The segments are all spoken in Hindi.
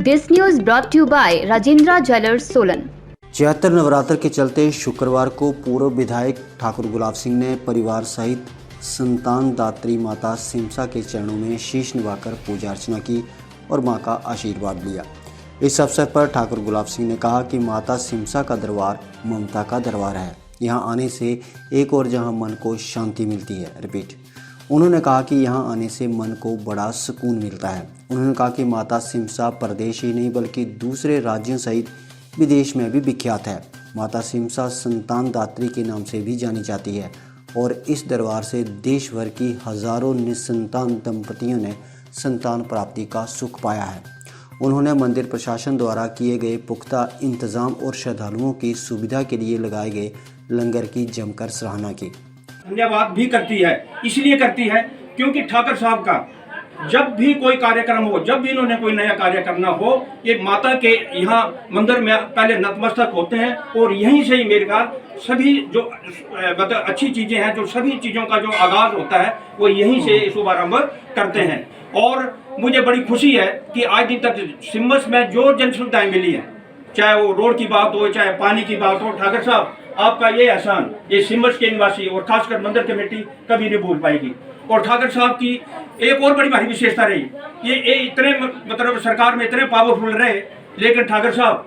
This news brought to you by Rajendra Jewellers Solan। Chaitra Navratra के चलते शुक्रवार को पूर्व विधायक ठाकुर गुलाब सिंह ने परिवार सहित संतान दात्री माता सिमसा के चरणों में शीश निभाकर पूजा अर्चना की और मां का आशीर्वाद लिया। इस अवसर पर ठाकुर गुलाब सिंह ने कहा कि माता सिमसा का दरबार ममता का दरबार है। यहां आने से एक और जहां मन को शांति मिलती है। उन्होंने कहा कि यहां आने से मन को बड़ा सुकून मिलता है। उन्होंने कहा कि माता सिमसा प्रदेश ही नहीं बल्कि दूसरे राज्यों सहित विदेश में भी विख्यात है। माता सिमसा संतान दात्री के नाम से भी जानी जाती है और इस दरबार से देश भर की हजारों निसंतान दंपतियों ने संतान प्राप्ति का सुख पाया है। उन्होंने मंदिर प्रशासन द्वारा किए गए पुख्ता इंतजाम और श्रद्धालुओं की सुविधा के लिए लगाए गए लंगर की जमकर सराहना की। धन्यवाद भी करती है, इसलिए करती है क्योंकि ठाकर साहब का जब भी कोई कार्यक्रम हो, जब भी इन्होंने कोई नया कार्य करना हो, ये माता के यहाँ मंदिर में पहले नतमस्तक होते हैं और यहीं से ही मेरे ख्याल सभी जो मतलब अच्छी चीज़ें हैं, जो सभी चीज़ों का जो आगाज़ होता है वो यहीं से शुभारंभ करते हैं। और मुझे बड़ी खुशी है कि आज दिन तक सिमस में जो जन सुविधाएँ मिली हैं, चाहे वो रोड की बात हो, चाहे पानी की बात हो, ठाकर साहब आपका ये एहसान ये सिमस के निवासी और खासकर मंदिर कमेटी कभी नहीं भूल पाएगी। और ठाकर साहब की एक और बड़ी भारी विशेषता रही, ये इतने मतलब सरकार में इतने पावरफुल रहे, लेकिन ठाकर साहब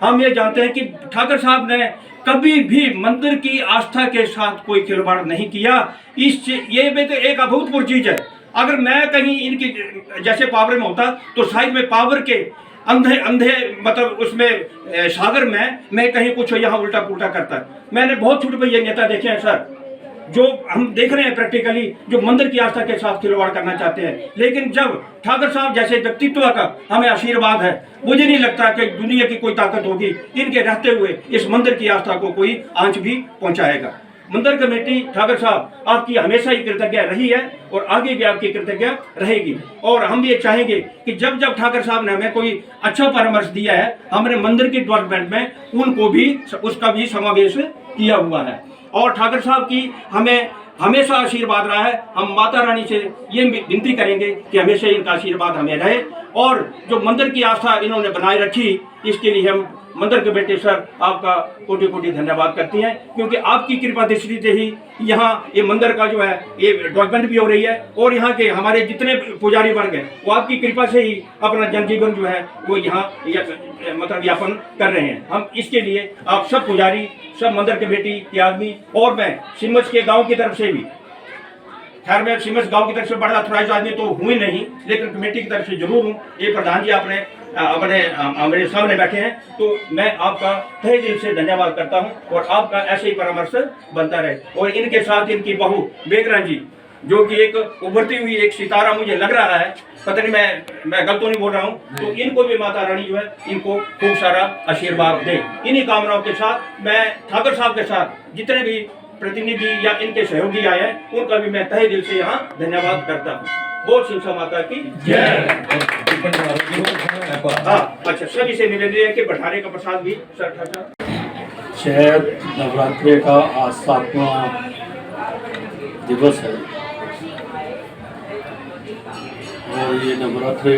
हम ये जानते हैं कि ठाकर साहब ने कभी भी मंदिर की आस्था के साथ कोई खिलवाड़ नहीं किया। ये में तो एक अभूतपूर्व चीज़ है। अगर मैं कहीं इनकी जैसे पावर में होता तो शायद में पावर के अंधे मतलब उसमें सागर में मैं कहीं कुछ यहाँ उल्टा पुल्टा करता। मैंने बहुत छोटे ये नेता देखे हैं सर, जो हम देख रहे हैं प्रैक्टिकली, जो मंदिर की आस्था के साथ खिलवाड़ करना चाहते हैं। लेकिन जब ठाकर साहब जैसे व्यक्तित्व का हमें आशीर्वाद है, मुझे नहीं लगता कि दुनिया की कोई ताकत होगी इनके रहते हुए इस मंदिर की आस्था को कोई आंच भी पहुंचाएगा। मंदिर कमेटी ठाकर साहब आपकी हमेशा ही कृतज्ञ रही है और आगे भी आपकी कृतज्ञ रहेगी। और हम ये चाहेंगे कि जब जब ठाकर साहब ने हमें कोई अच्छा परामर्श दिया है, हमने मंदिर की डेवलपमेंट में उनको भी उसका भी समावेश किया हुआ है। और ठाकर साहब की हमें हमेशा आशीर्वाद रहा है। हम माता रानी से ये विनती करेंगे कि हमेशा इनका आशीर्वाद हमें रहे और जो मंदिर की आस्था इन्होंने बनाए रखी, इसके लिए हम मंदिर कमेटी सर आपका कोटि कोटि धन्यवाद करती हैं, क्योंकि आपकी कृपा दृष्टि से ही यहाँ ये मंदिर का जो है ये डेवलपमेंट भी हो रही है और यहाँ के हमारे जितने पुजारी वर्ग हैं वो आपकी कृपा से ही अपना जनजीवन जो है वो यहाँ मतलब यापन कर रहे हैं। हम इसके लिए आप सब पुजारी, सब मंदिर कमेटी के आदमी और मैं सिमस के गाँव की तरफ से भी, खैर मैं सिमस गांव की तरफ से बड़ा अथोराइज आदमी तो हुई नहीं, लेकिन कमेटी की तरफ से जरूर हूँ। ये प्रधान जी आपने हमारे सामने बैठे हैं, तो मैं आपका तहे दिल से धन्यवाद करता हूँ और आपका ऐसे ही परामर्श बनता रहे। और इनके साथ इनकी बहू बेगरा जी, जो कि एक उभरती हुई एक सितारा मुझे लग रहा है, पता नहीं मैं गलत तो नहीं बोल रहा हूँ, तो इनको भी माता रानी जो है इनको खूब सारा आशीर्वाद दे। इन्हीं कामनाओं के साथ मैं ठाकर साहब के साथ जितने भी प्रतिनिधि या इनके सहयोगी आए हैं उनका भी मैं तहे दिल से यहाँ धन्यवाद करता हूँ। बोल सिमसा माता की जय। हाँ अच्छा, सभी से निवेदन है कि भंडारे का प्रसाद भी सर। चैत्र नवरात्रि का आज 7वां दिवस है और ये नवरात्रि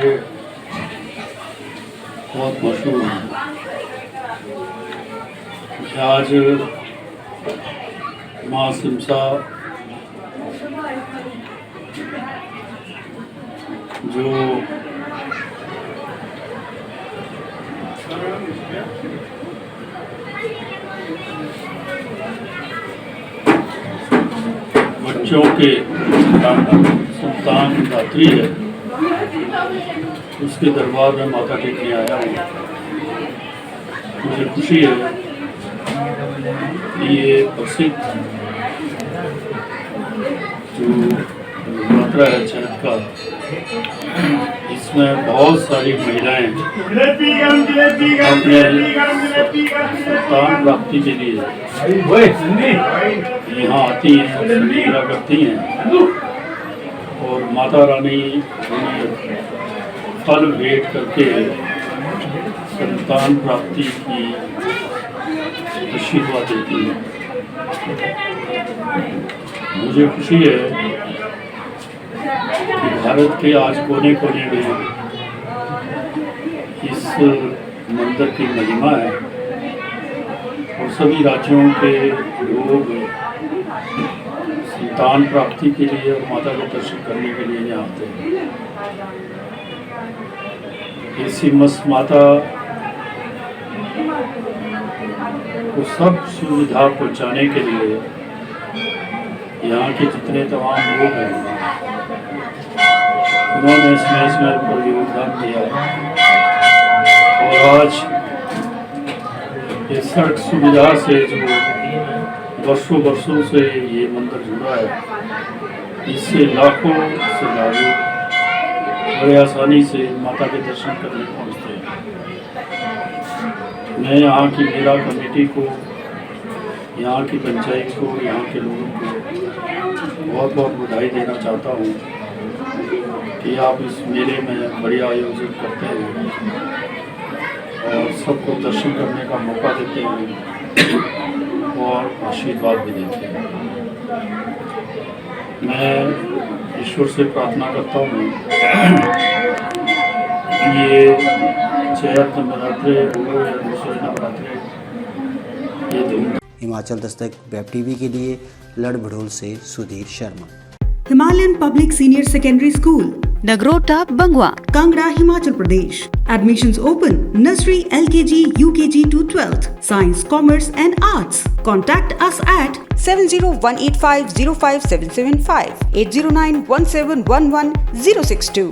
बहुत मशहूर है। आज माँ सिमसा जो बच्चों के संतान दात्री है, उसके दरबार में माथा टेकने आया हूँ। मुझे खुशी है कि ये प्रसिद्ध जो यात्रा है चैत्र का, इसमें बहुत सारी महिलाएं अपने संतान प्राप्ति के लिए यहाँ आती हैं, पूजा करती हैं और माता रानी उन्हें फल भेंट करके संतान प्राप्ति की आशीर्वाद देती है। मुझे खुशी है कि भारत के आज कोने कोने में मंदिर की महिमा है और सभी राज्यों के लोग संतान प्राप्ति के लिए और माता के दर्शन करने के लिए यहाँ आते हैं। इसी माता को सब सुविधा पहुँचाने के लिए यहाँ के जितने तमाम लोग हैं उन्होंने इसमें पर योगदान दिया और आज इस सड़क सुविधा से जो वर्षों से ये मंदिर जुड़ा है, इससे लाखों श्रद्धालु बड़े आसानी से माता के दर्शन करने पहुँचते हैं। मैं यहाँ की मेला कमेटी को, यहाँ की पंचायत को, यहाँ के लोगों को बहुत बहुत बधाई देना चाहता हूँ कि आप इस मेले में बड़ी आयोजन करते हैं और सबको दर्शन करने का मौका देते हैं और आशीर्वाद भी देते हैं। मैं ईश्वर से प्रार्थना करता हूँ ये चैत नवरात्रे हो या दूसरे नवरात्रे, ये धूम। हिमाचल दस्तक वेब टीवी के लिए लड़भड़ोल से Sudhir Sharma. Himalayan Public Senior Secondary School, Nagrota, Bangwa. Kangra, Himachal Pradesh. Admissions open. Nursery, LKG, UKG to 12th. Science, Commerce and Arts. Contact us at 70185057775 8091711 062.